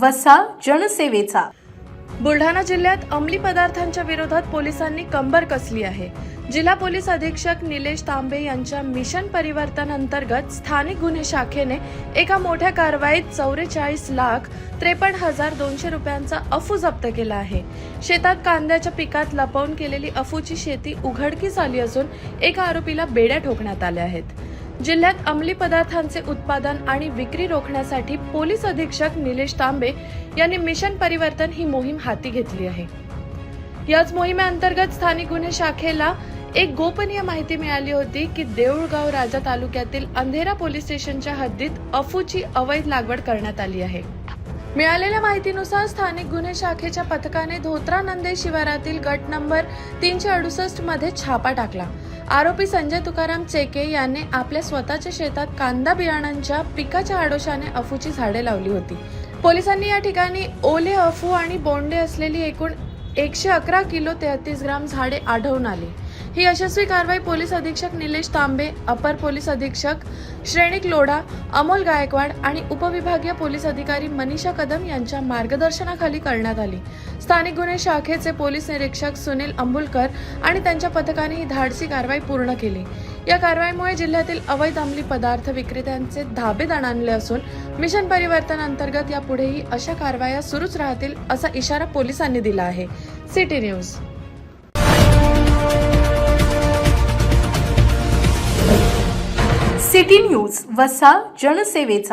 वसा जनसेवेचा। बुलढाणा जिल्ह्यात अंमली पदार्थांच्या विरोधात पोलिसांनी कंबर कसली आहे। जिल्हा पोलीस अधीक्षक निलेश तांबे यांच्या मिशन परिवर्तन अंतर्गत स्थानिक गुन्हे शाखेने एका मोठ्या कारवाईत 44,53,200 रुपयांचा अफू जप्त केला आहे। शेतात कांद्याच्या पिकात लपवून केलेली अफूची शेती उघडकीस आली असून एका आरोपीला बेड्या ठोकण्यात आल्या आहेत। जिल्ह्यात अंमली पदार्थांचे उत्पादन आणि विक्री रोखण्यासाठी पोलीस अधीक्षक निलेश तांबे यांनी मिशन परिवर्तन ही मोहीम हाती घेतली आहे। याच मोहिमेअंतर्गत स्थानिक गुन्हे शाखेला एक गोपनीय माहिती मिळाली होती की देऊळगाव राजा तालुक्यातील अंधेरा पोलीस स्टेशनच्या हद्दीत अफूची अवैध लागवड करण्यात आली आहे। मिळालेल्या माहितीनुसार स्थानिक गुन्हे शाखेच्या पथकाने धोत्रा नंदे शिवारातील गट नंबर 368 मध्ये छापा टाकला। आरोपी संजय तुकाराम चेके याने आपल्या स्वतःच्या शेतात कांदा बियाणांच्या पिकाच्या आडोशाने अफूची झाडे लावली होती। पोलिसांनी या ठिकाणी ओले अफू आणि बोंडे असलेली एकूण 111 किलो 33 ग्राम झाडे आढळून आली। ही यशस्वी कारवाई पोलीस अधीक्षक निलेश तांबे, अपर पोलीस अधीक्षक श्रेणिक लोढा, अमोल गायकवाड आणि उपविभागीय पोलीस अधिकारी मनीषा कदम यांच्या मार्गदर्शनाखाली करण्यात आली। स्थानिक गुन्हे शाखेचे पोलीस निरीक्षक सुनील अंबुलकर आणि त्यांच्या पथकाने ही धाडसी कारवाई पूर्ण केली। या कारवाईमुळे जिल्ह्यातील अवैध अंमली पदार्थ विक्रेत्यांचे धाबे दणाणले असून मिशन परिवर्तन अंतर्गत यापुढेही अशा कारवाया सुरूच राहतील असा इशारा पोलिसांनी दिला आहे। City news. सिटी न्यूज वसा जनसेवेचा।